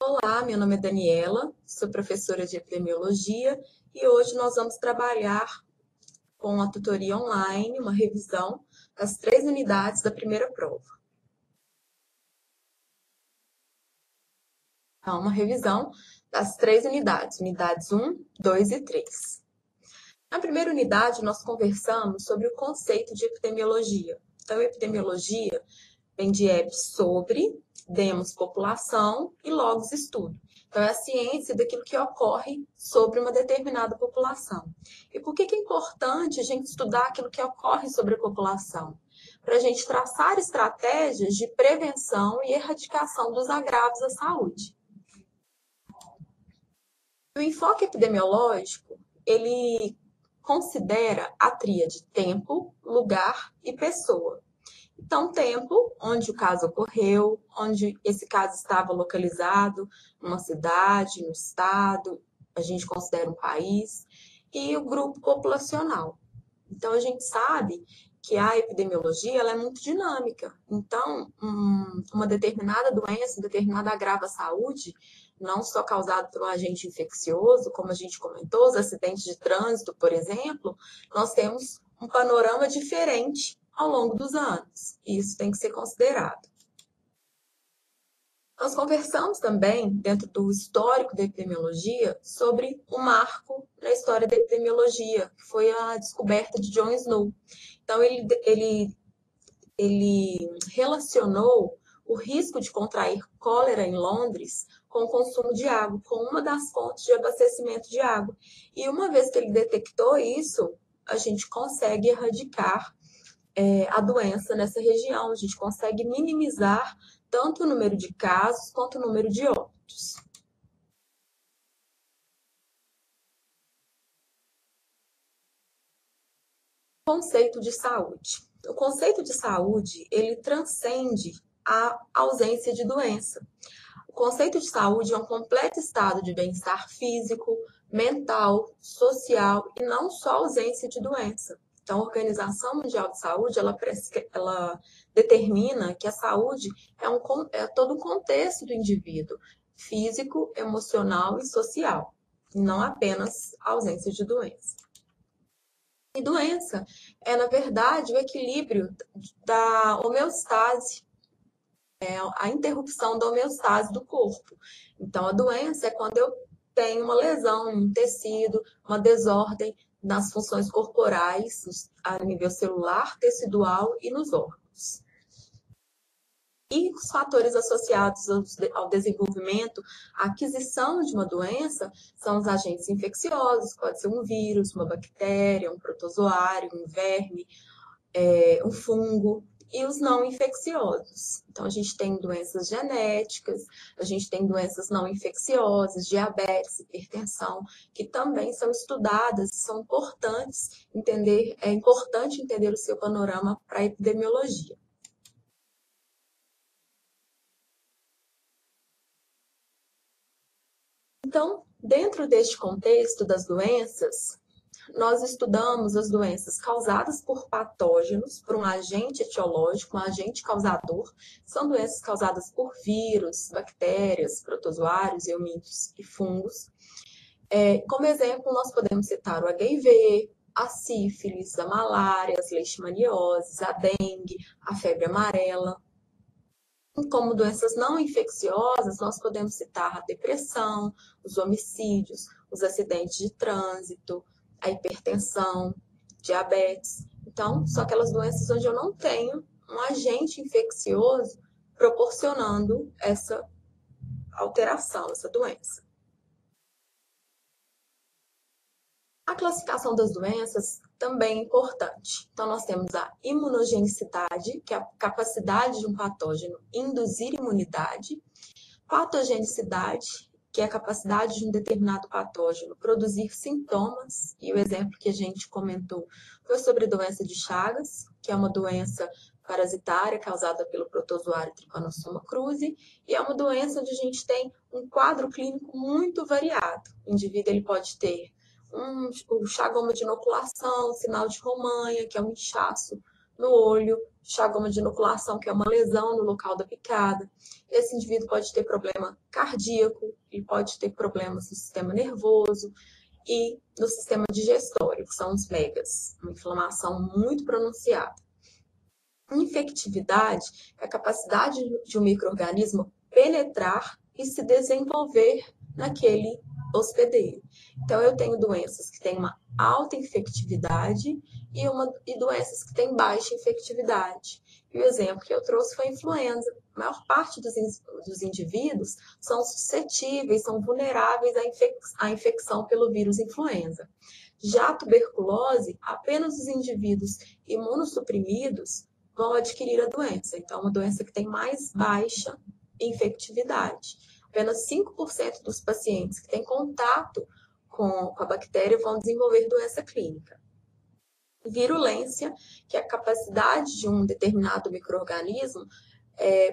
Olá, meu nome é Daniela, sou professora de epidemiologia e hoje nós vamos trabalhar com a tutoria online, uma revisão das 3 unidades da primeira prova. Então, uma revisão das 3 unidades, unidades 1, 2 e 3. Na primeira unidade, nós conversamos sobre o conceito de epidemiologia. Então, epidemiologia vem de ep sobre, demos população e logos estudo. Então, é a ciência daquilo que ocorre sobre uma determinada população. E por que é importante a gente estudar aquilo que ocorre sobre a população? Para a gente traçar estratégias de prevenção e erradicação dos agravos à saúde. O enfoque epidemiológico, ele considera a tríade tempo, lugar e pessoa. Então, tempo, onde o caso ocorreu, onde esse caso estava localizado, numa cidade, no estado, a gente considera um país, e o grupo populacional. Então, a gente sabe que a epidemiologia ela é muito dinâmica. Então, uma determinada doença, um determinado agravo à saúde, não só causado por um agente infeccioso, como a gente comentou, os acidentes de trânsito, por exemplo, nós temos um panorama diferente ao longo dos anos. E isso tem que ser considerado. Nós conversamos também, dentro do histórico da epidemiologia, sobre um marco na história da epidemiologia, que foi a descoberta de John Snow. Então, ele relacionou o risco de contrair cólera em Londres com o consumo de água, com uma das fontes de abastecimento de água. E uma vez que ele detectou isso, a gente consegue erradicar a doença nessa região, a gente consegue minimizar tanto o número de casos quanto o número de óbitos. Conceito de saúde. O conceito de saúde, ele transcende a ausência de doença. O conceito de saúde é um completo estado de bem-estar físico, mental, social e não só ausência de doença. Então, a Organização Mundial de Saúde, ela determina que a saúde é todo um contexto do indivíduo, físico, emocional e social, e não apenas a ausência de doença. E doença é, na verdade, o equilíbrio da homeostase, a interrupção da homeostase do corpo. Então, a doença é quando eu tenho uma lesão em um tecido, uma desordem nas funções corporais, a nível celular, tecidual e nos órgãos. E os fatores associados ao desenvolvimento, à aquisição de uma doença, são os agentes infecciosos, pode ser um vírus, uma bactéria, um protozoário, um verme, um fungo, e os não infecciosos. Então, a gente tem doenças genéticas, a gente tem doenças não infecciosas, diabetes, hipertensão, que também são estudadas, são importantes entender, é importante entender o seu panorama para a epidemiologia. Então, dentro deste contexto das doenças, nós estudamos as doenças causadas por patógenos, por um agente etiológico, um agente causador. São doenças causadas por vírus, bactérias, protozoários, eumintos e fungos. Como exemplo, nós podemos citar o HIV, a sífilis, a malária, as leishmanioses, a dengue, a febre amarela. Como doenças não infecciosas, nós podemos citar a depressão, os homicídios, os acidentes de trânsito, a hipertensão, diabetes. Então, são aquelas doenças onde eu não tenho um agente infeccioso proporcionando essa alteração, essa doença. A classificação das doenças também é importante. Então, nós temos a imunogenicidade, que é a capacidade de um patógeno induzir imunidade, patogenicidade, que é a capacidade de um determinado patógeno produzir sintomas, e o exemplo que a gente comentou foi sobre a doença de Chagas, que é uma doença parasitária causada pelo protozoário Trypanosoma cruzi, e é uma doença onde a gente tem um quadro clínico muito variado. O indivíduo ele pode ter o chagoma de inoculação, sinal de romanha, que é um inchaço no olho, chagoma de inoculação, que é uma lesão no local da picada. Esse indivíduo pode ter problema cardíaco, ele pode ter problemas no sistema nervoso e no sistema digestório, que são os megas, uma inflamação muito pronunciada. Infectividade é a capacidade de um micro-organismo penetrar e se desenvolver naquele hospedeiro. Então, eu tenho doenças que têm uma alta infectividade e doenças que têm baixa infectividade. E o exemplo que eu trouxe foi a influenza. A maior parte dos indivíduos são suscetíveis, são vulneráveis à infecção pelo vírus influenza. Já a tuberculose, apenas os indivíduos imunossuprimidos vão adquirir a doença. Então, é uma doença que tem mais baixa infectividade. Apenas 5% dos pacientes que têm contato com a bactéria vão desenvolver doença clínica. Virulência, que é a capacidade de um determinado micro-organismo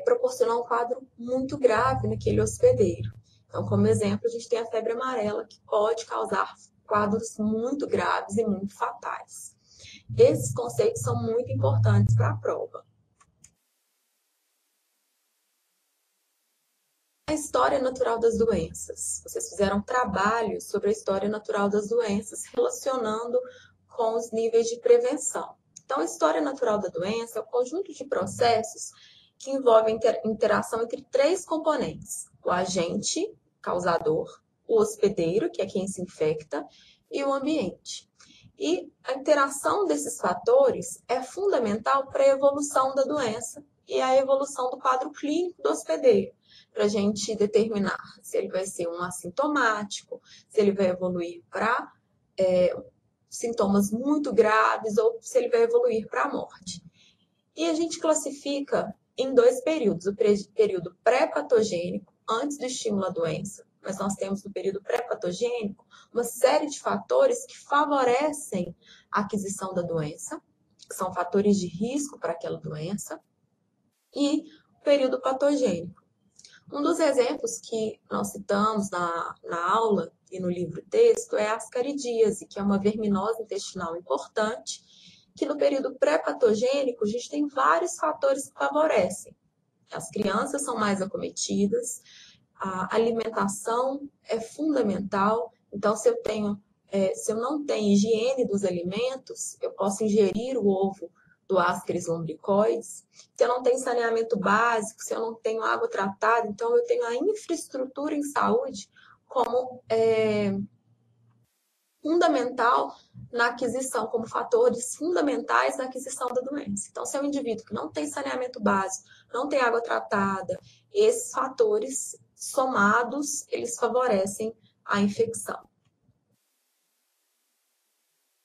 proporcionar um quadro muito grave naquele hospedeiro. Então, como exemplo, a gente tem a febre amarela, que pode causar quadros muito graves e muito fatais. Esses conceitos são muito importantes para a prova. A história natural das doenças. Vocês fizeram trabalhos sobre a história natural das doenças, relacionando com os níveis de prevenção. Então, a história natural da doença é o conjunto de processos que envolvem interação entre três componentes: o agente causador, o hospedeiro, que é quem se infecta, e o ambiente. E a interação desses fatores é fundamental para a evolução da doença e a evolução do quadro clínico do hospedeiro, para a gente determinar se ele vai ser um assintomático, se ele vai evoluir para sintomas muito graves ou se ele vai evoluir para a morte. E a gente classifica em dois períodos: o período pré-patogênico, antes do estímulo à doença, mas nós temos no período pré-patogênico uma série de fatores que favorecem a aquisição da doença, que são fatores de risco para aquela doença, e o período patogênico. Um dos exemplos que nós citamos na aula e no livro-texto é a ascaridíase, que é uma verminose intestinal importante, que no período pré-patogênico a gente tem vários fatores que favorecem. As crianças são mais acometidas, a alimentação é fundamental. Então, se eu não tenho higiene dos alimentos, eu posso ingerir o ovo do Ascaris lumbricoides. Se eu não tenho saneamento básico, se eu não tenho água tratada, então eu tenho a infraestrutura em saúde como fundamental na aquisição, como fatores fundamentais na aquisição da doença. Então, se é um indivíduo que não tem saneamento básico, não tem água tratada, esses fatores somados, eles favorecem a infecção.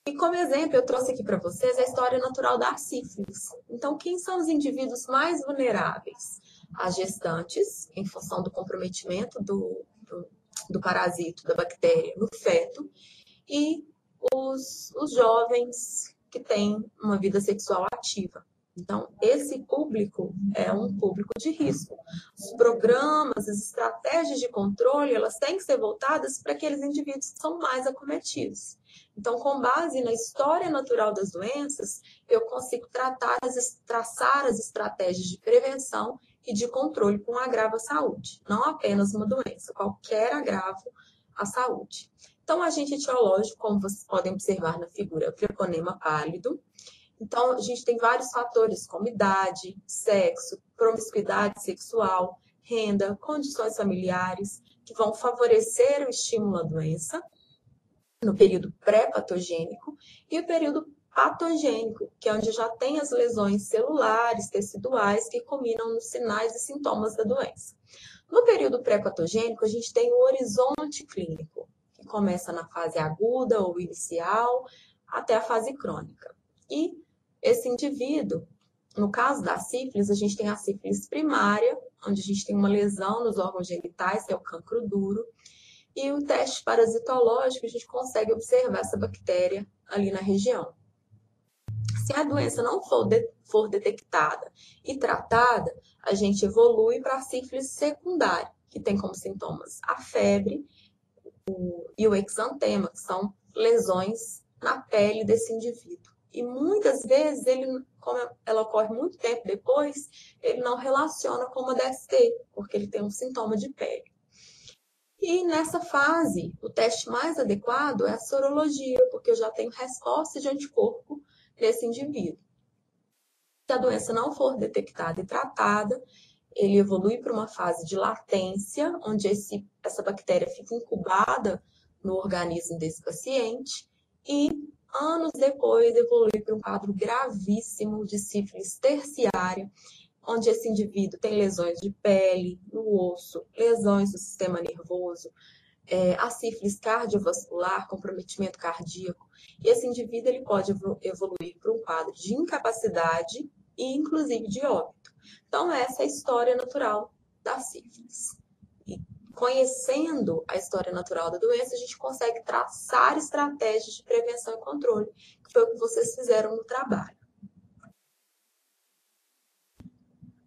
E como exemplo, eu trouxe aqui para vocês a história natural da sífilis. Então, quem são os indivíduos mais vulneráveis? As gestantes, em função do comprometimento do parasito, da bactéria no feto, e os jovens que têm uma vida sexual ativa. Então, esse público é um público de risco. Os programas, as estratégias de controle, elas têm que ser voltadas para aqueles indivíduos que são mais acometidos. Então, com base na história natural das doenças, eu consigo traçar as estratégias de prevenção e de controle com um agravo à saúde. Não apenas uma doença, qualquer agravo à saúde. Então, o agente etiológico, como vocês podem observar na figura, é o treponema pálido. Então, a gente tem vários fatores, como idade, sexo, promiscuidade sexual, renda, condições familiares, que vão favorecer o estímulo à doença no período pré-patogênico, e o período patogênico, que é onde já tem as lesões celulares, teciduais, que culminam nos sinais e sintomas da doença. No período pré-patogênico, a gente tem o horizonte clínico, que começa na fase aguda ou inicial, até a fase crônica. E esse indivíduo, no caso da sífilis, a gente tem a sífilis primária, onde a gente tem uma lesão nos órgãos genitais, que é o cancro duro, e o teste parasitológico, a gente consegue observar essa bactéria ali na região. Se a doença não for detectada e tratada, a gente evolui para a sífilis secundária, que tem como sintomas a febre e o exantema, que são lesões na pele desse indivíduo. E muitas vezes, como ela ocorre muito tempo depois, ele não relaciona com uma DST, porque ele tem um sintoma de pele. E nessa fase, o teste mais adequado é a sorologia, porque eu já tenho resposta de anticorpo nesse indivíduo. Se a doença não for detectada e tratada, ele evolui para uma fase de latência, onde essa bactéria fica incubada no organismo desse paciente e, anos depois, evolui para um quadro gravíssimo de sífilis terciária, onde esse indivíduo tem lesões de pele, no osso, lesões do sistema nervoso, a sífilis cardiovascular, comprometimento cardíaco. E esse indivíduo ele pode evoluir para um quadro de incapacidade e, inclusive, de óbito. Então, essa é a história natural da sífilis. E conhecendo a história natural da doença, a gente consegue traçar estratégias de prevenção e controle, que foi o que vocês fizeram no trabalho.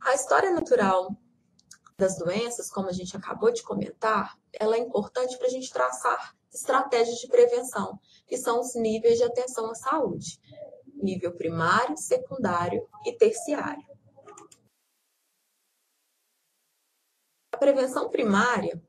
A história natural das doenças, como a gente acabou de comentar, ela é importante para a gente traçar estratégias de prevenção, que são os níveis de atenção à saúde: nível primário, secundário e terciário. A prevenção primária,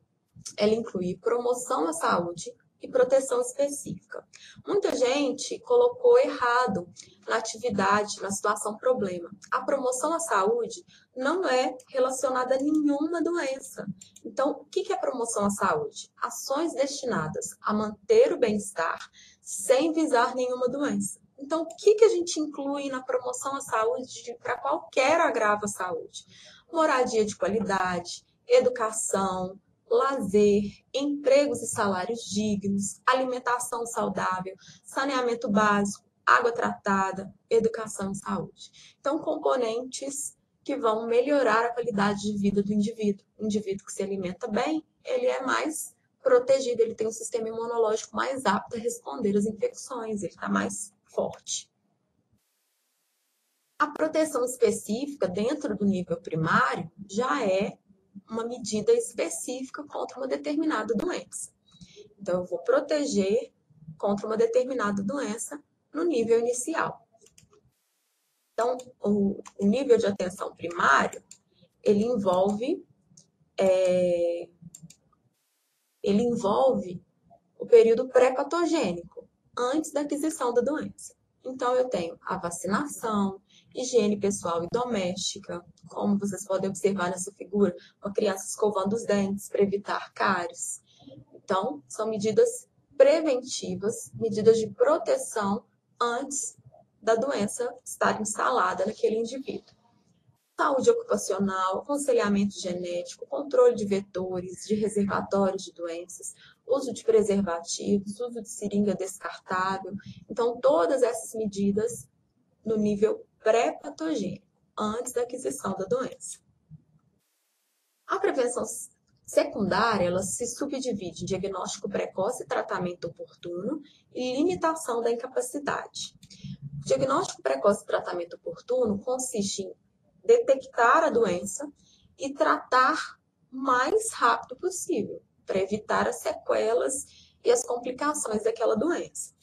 ela inclui promoção à saúde e proteção específica. Muita gente colocou errado na atividade, na situação problema. A promoção à saúde não é relacionada a nenhuma doença. Então, o que é promoção à saúde? Ações destinadas a manter o bem-estar sem visar nenhuma doença. Então, o que a gente inclui na promoção à saúde para qualquer agravo à saúde? Moradia de qualidade, educação, lazer, empregos e salários dignos, alimentação saudável, saneamento básico, água tratada, educação e saúde. Então, componentes que vão melhorar a qualidade de vida do indivíduo. O indivíduo que se alimenta bem, ele é mais protegido, ele tem um sistema imunológico mais apto a responder às infecções, ele está mais forte. A proteção específica dentro do nível primário já é uma medida específica contra uma determinada doença. Então, eu vou proteger contra uma determinada doença no nível inicial. Então, o nível de atenção primário, ele envolve o período pré-patogênico, antes da aquisição da doença. Então, eu tenho a vacinação, higiene pessoal e doméstica, como vocês podem observar nessa figura, uma criança escovando os dentes para evitar cáries. Então, são medidas preventivas, medidas de proteção antes da doença estar instalada naquele indivíduo. Saúde ocupacional, aconselhamento genético, controle de vetores, de reservatórios de doenças, uso de preservativos, uso de seringa descartável. Então, todas essas medidas no nível pré-patogênico, antes da aquisição da doença. A prevenção secundária, ela se subdivide em diagnóstico precoce e tratamento oportuno e limitação da incapacidade. O diagnóstico precoce e tratamento oportuno consiste em detectar a doença e tratar o mais rápido possível, para evitar as sequelas e as complicações daquela doença.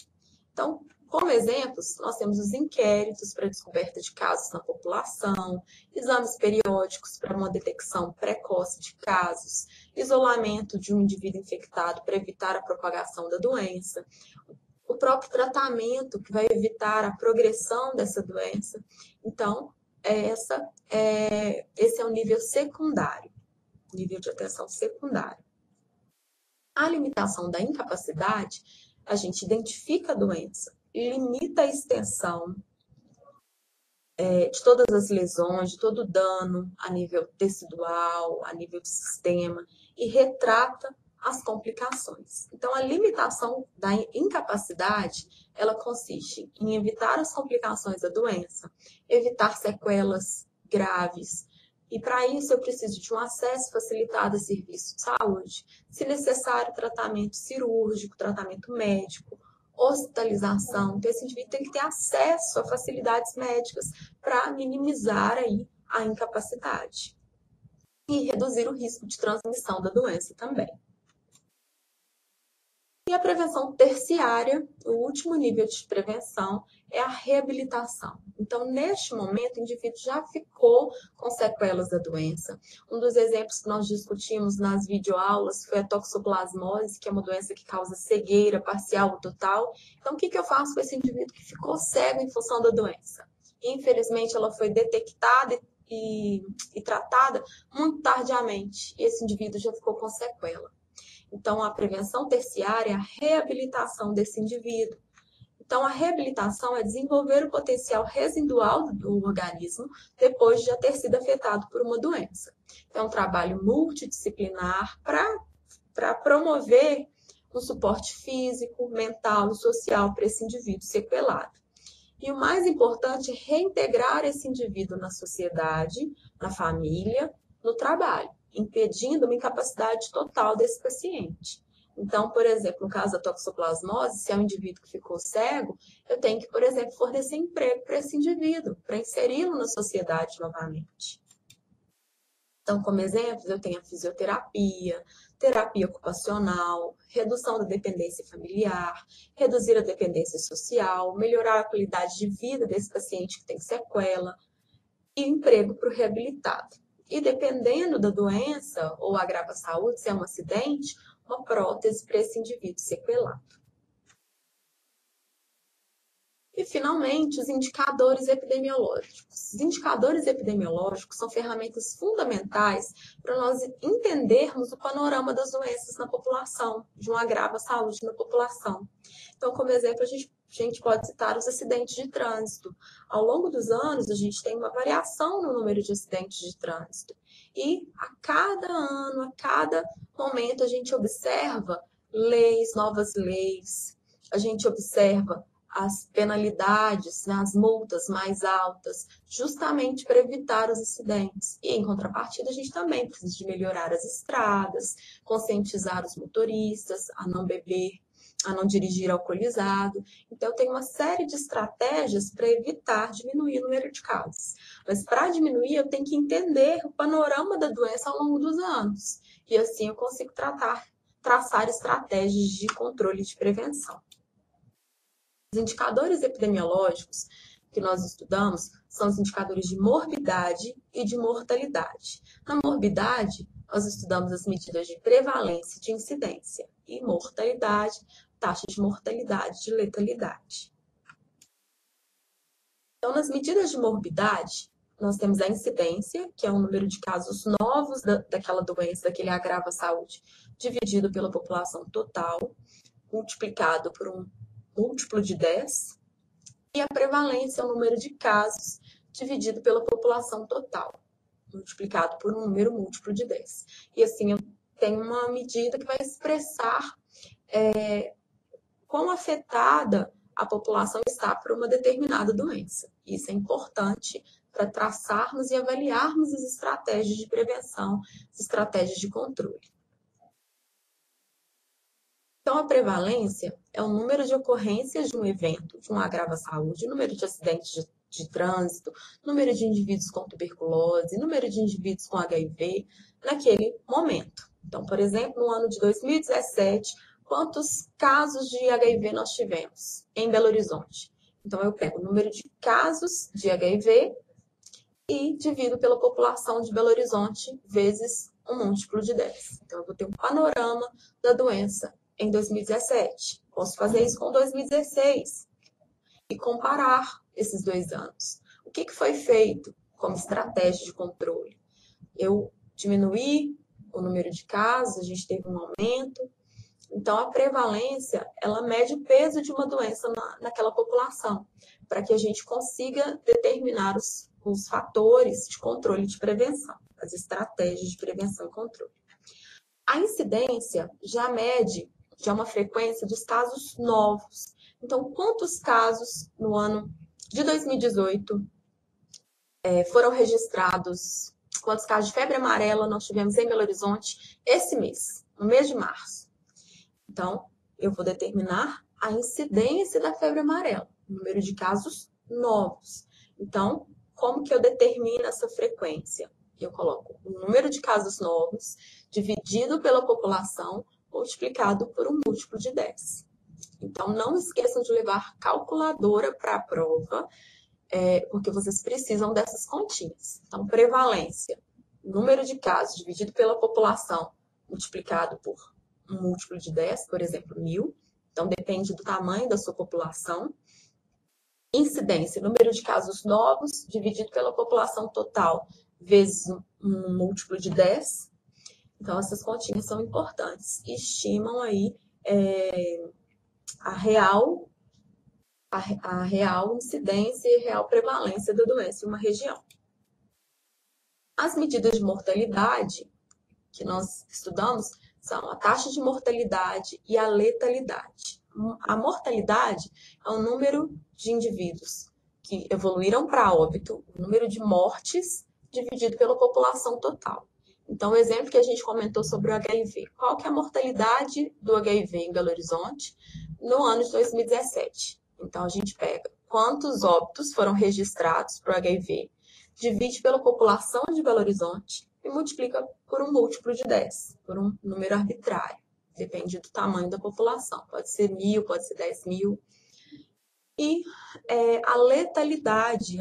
Então, como exemplos, nós temos os inquéritos para descoberta de casos na população, exames periódicos para uma detecção precoce de casos, isolamento de um indivíduo infectado para evitar a propagação da doença, o próprio tratamento que vai evitar a progressão dessa doença. Então, esse é o nível secundário, nível de atenção secundário. A limitação da incapacidade, a gente identifica a doença, limita a extensão de todas as lesões, de todo o dano a nível tecidual, a nível de sistema, e retrata as complicações. Então, a limitação da incapacidade, ela consiste em evitar as complicações da doença, evitar sequelas graves, e para isso eu preciso de um acesso facilitado a serviços de saúde, se necessário, tratamento cirúrgico, tratamento médico, hospitalização. Então, esse indivíduo tem que ter acesso a facilidades médicas para minimizar aí a incapacidade e reduzir o risco de transmissão da doença também. E a prevenção terciária, o último nível de prevenção, é a reabilitação. Então, neste momento, o indivíduo já ficou com sequelas da doença. Um dos exemplos que nós discutimos nas videoaulas foi a toxoplasmose, que é uma doença que causa cegueira parcial ou total. Então, o que eu faço com esse indivíduo que ficou cego em função da doença? Infelizmente, ela foi detectada e tratada muito tardiamente. E esse indivíduo já ficou com sequela. Então, a prevenção terciária é a reabilitação desse indivíduo. Então, a reabilitação é desenvolver o potencial residual do organismo depois de já ter sido afetado por uma doença. Então, é um trabalho multidisciplinar para promover um suporte físico, mental e social para esse indivíduo sequelado. E o mais importante é reintegrar esse indivíduo na sociedade, na família, no trabalho, impedindo uma incapacidade total desse paciente. Então, por exemplo, no caso da toxoplasmose, se é um indivíduo que ficou cego, eu tenho que, por exemplo, fornecer emprego para esse indivíduo, para inseri-lo na sociedade novamente. Então, como exemplos, eu tenho a fisioterapia, terapia ocupacional, redução da dependência familiar, reduzir a dependência social, melhorar a qualidade de vida desse paciente que tem sequela e emprego para o reabilitado. E dependendo da doença ou agrava a saúde, se é um acidente, uma prótese para esse indivíduo sequelado. E, finalmente, os indicadores epidemiológicos. Os indicadores epidemiológicos são ferramentas fundamentais para nós entendermos o panorama das doenças na população, de um agravo à saúde na população. Então, como exemplo, a gente pode citar os acidentes de trânsito. Ao longo dos anos, a gente tem uma variação no número de acidentes de trânsito. E a cada ano, a cada momento, a gente observa novas leis, a gente observa as penalidades, as multas mais altas, justamente para evitar os acidentes. E, em contrapartida, a gente também precisa de melhorar as estradas, conscientizar os motoristas a não beber, a não dirigir alcoolizado. Então, tem uma série de estratégias para evitar diminuir o número de casos. Mas, para diminuir, eu tenho que entender o panorama da doença ao longo dos anos. E, assim, eu consigo traçar estratégias de controle e de prevenção. Os indicadores epidemiológicos que nós estudamos são os indicadores de morbidade e de mortalidade. Na morbidade, nós estudamos as medidas de prevalência e de incidência, e mortalidade, taxa de mortalidade e de letalidade. Então, nas medidas de morbidade, nós temos a incidência, que é o número de casos novos daquela doença, daquele agravo à saúde, dividido pela população total, multiplicado por um múltiplo de 10, e a prevalência é o número de casos dividido pela população total, multiplicado por um número múltiplo de 10. E assim, eu tenho uma medida que vai expressar quão afetada a população está por uma determinada doença. Isso é importante para traçarmos e avaliarmos as estratégias de prevenção, as estratégias de controle. Então, a prevalência é o número de ocorrências de um evento, de um agravo à saúde, número de acidentes de trânsito, número de indivíduos com tuberculose, número de indivíduos com HIV naquele momento. Então, por exemplo, no ano de 2017, quantos casos de HIV nós tivemos em Belo Horizonte? Então, eu pego o número de casos de HIV e divido pela população de Belo Horizonte vezes um múltiplo de 10. Então, eu vou ter um panorama da doença em 2017. Posso fazer isso com 2016 e comparar esses 2 anos. O que foi feito como estratégia de controle? Eu diminuí o número de casos, a gente teve um aumento. Então, a prevalência, ela mede o peso de uma doença naquela população, para que a gente consiga determinar os fatores de controle e de prevenção, as estratégias de prevenção e controle. A incidência já mede uma frequência dos casos novos. Então, quantos casos no ano de 2018 foram registrados? Quantos casos de febre amarela nós tivemos em Belo Horizonte esse mês, no mês de março? Então, eu vou determinar a incidência da febre amarela, o número de casos novos. Então, como que eu determino essa frequência? Eu coloco o número de casos novos dividido pela população, ou multiplicado por um múltiplo de 10. Então, não esqueçam de levar calculadora para a prova, porque vocês precisam dessas continhas. Então, prevalência, número de casos dividido pela população, multiplicado por um múltiplo de 10, por exemplo, 1000. Então, depende do tamanho da sua população. Incidência, número de casos novos dividido pela população total, vezes um múltiplo de 10. Então, essas continhas são importantes. Estimam aí a real incidência e real prevalência da doença em uma região. As medidas de mortalidade que nós estudamos são a taxa de mortalidade e a letalidade. A mortalidade é o número de indivíduos que evoluíram para óbito, o número de mortes dividido pela população total. Então, o exemplo que a gente comentou sobre o HIV. Qual que é a mortalidade do HIV em Belo Horizonte no ano de 2017? Então, a gente pega quantos óbitos foram registrados para o HIV, divide pela população de Belo Horizonte e multiplica por um múltiplo de 10, por um número arbitrário. Depende do tamanho da população. Pode ser 1000, pode ser 10.000. E a letalidade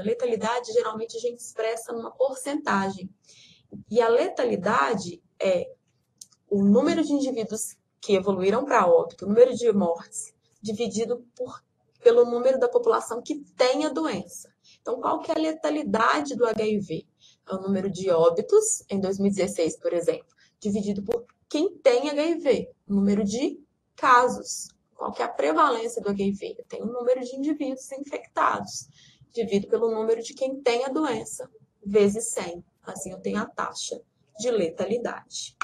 geralmente a gente expressa numa porcentagem. E a letalidade é o número de indivíduos que evoluíram para óbito, o número de mortes, dividido pelo número da população que tem a doença. Então, qual que é a letalidade do HIV? É o número de óbitos, em 2016, por exemplo, dividido por quem tem HIV, o número de casos. Qual que é a prevalência do HIV? Eu tenho o número de indivíduos infectados, dividido pelo número de quem tem a doença, vezes 100. Assim, eu tenho a taxa de letalidade.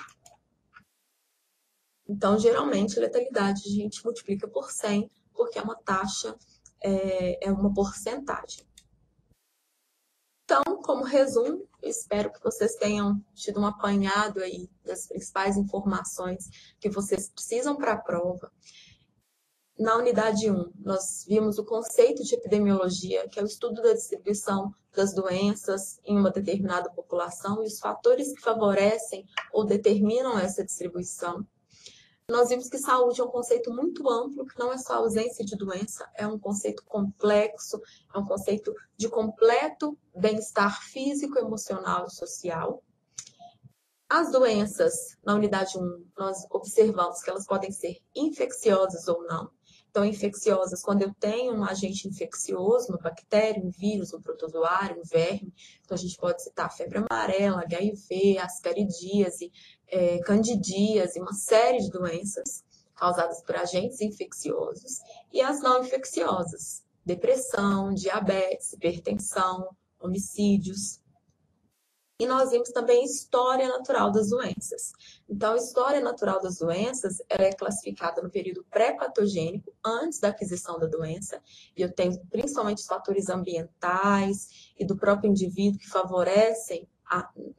Então, geralmente, a letalidade a gente multiplica por 100, porque é uma taxa, é uma porcentagem. Então, como resumo, espero que vocês tenham tido um apanhado aí das principais informações que vocês precisam para a prova. Na unidade 1, nós vimos o conceito de epidemiologia, que é o estudo da distribuição das doenças em uma determinada população e os fatores que favorecem ou determinam essa distribuição. Nós vimos que saúde é um conceito muito amplo, que não é só ausência de doença, é um conceito complexo, é um conceito de completo bem-estar físico, emocional e social. As doenças, na unidade 1, nós observamos que elas podem ser infecciosas ou não. Então, infecciosas, quando eu tenho um agente infeccioso, uma bactéria, um vírus, um protozoário, um verme. Então, a gente pode citar febre amarela, HIV, ascaridíase, candidíase, uma série de doenças causadas por agentes infecciosos. E as não infecciosas, depressão, diabetes, hipertensão, homicídios. E nós vimos também a história natural das doenças. Então, a história natural das doenças ela é classificada no período pré-patogênico, antes da aquisição da doença. E eu tenho principalmente os fatores ambientais e do próprio indivíduo que favorecem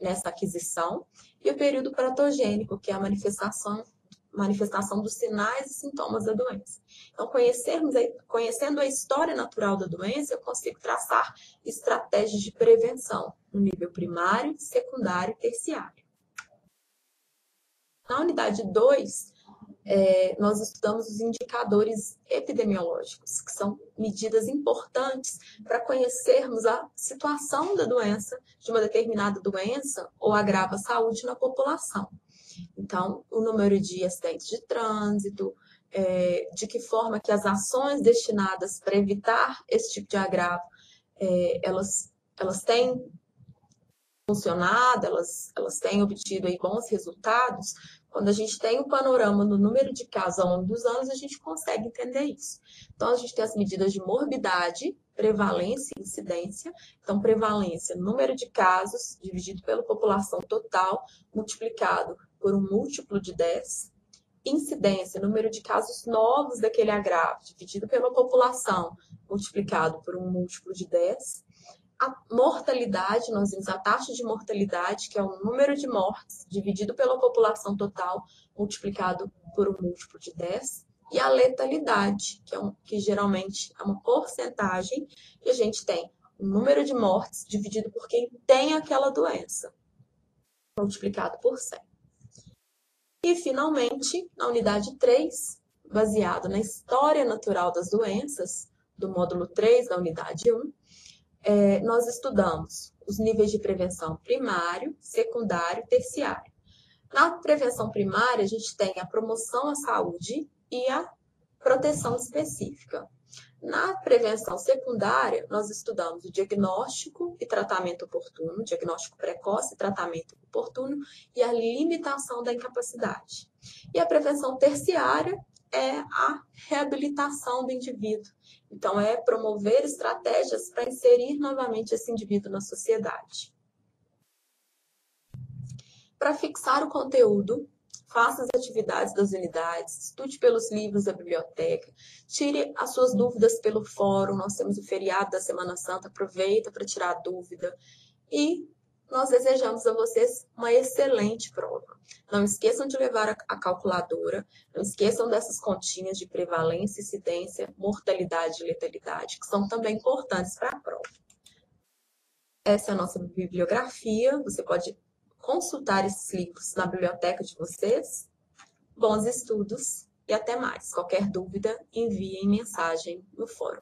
nessa aquisição. E o período patogênico, que é a manifestação dos sinais e sintomas da doença. Então, conhecendo a história natural da doença, eu consigo traçar estratégias de prevenção no nível primário, secundário e terciário. Na unidade 2, nós estudamos os indicadores epidemiológicos, que são medidas importantes para conhecermos a situação da doença, de uma determinada doença ou agrava a saúde na população. Então, o número de acidentes de trânsito, de que forma que as ações destinadas para evitar esse tipo de agravo, elas têm funcionado, elas têm obtido aí bons resultados. Quando a gente tem o panorama no número de casos ao longo dos anos, a gente consegue entender isso. Então, a gente tem as medidas de morbidade, prevalência e incidência. Então, prevalência, número de casos dividido pela população total, multiplicado por um múltiplo de 10. Incidência, número de casos novos daquele agravo, dividido pela população, multiplicado por um múltiplo de 10. A mortalidade, nós vimos a taxa de mortalidade, que é o número de mortes dividido pela população total, multiplicado por um múltiplo de 10. E a letalidade, que geralmente é uma porcentagem, e a gente tem o número de mortes dividido por quem tem aquela doença, multiplicado por 100. E, finalmente, na unidade 3, baseado na história natural das doenças, do módulo 3 da unidade 1, nós estudamos os níveis de prevenção primário, secundário e terciário. Na prevenção primária, a gente tem a promoção à saúde e a proteção específica. Na prevenção secundária, nós estudamos o diagnóstico e tratamento oportuno, diagnóstico precoce e tratamento oportuno e a limitação da incapacidade. E a prevenção terciária é a reabilitação do indivíduo. Então, é promover estratégias para inserir novamente esse indivíduo na sociedade. Para fixar o conteúdo, faça as atividades das unidades, estude pelos livros da biblioteca, tire as suas dúvidas pelo fórum, nós temos o feriado da Semana Santa, aproveita para tirar a dúvida e nós desejamos a vocês uma excelente prova. Não esqueçam de levar a calculadora, não esqueçam dessas continhas de prevalência, incidência, mortalidade e letalidade, que são também importantes para a prova. Essa é a nossa bibliografia, você pode consultar esses livros na biblioteca de vocês. Bons estudos e até mais. Qualquer dúvida, enviem mensagem no fórum.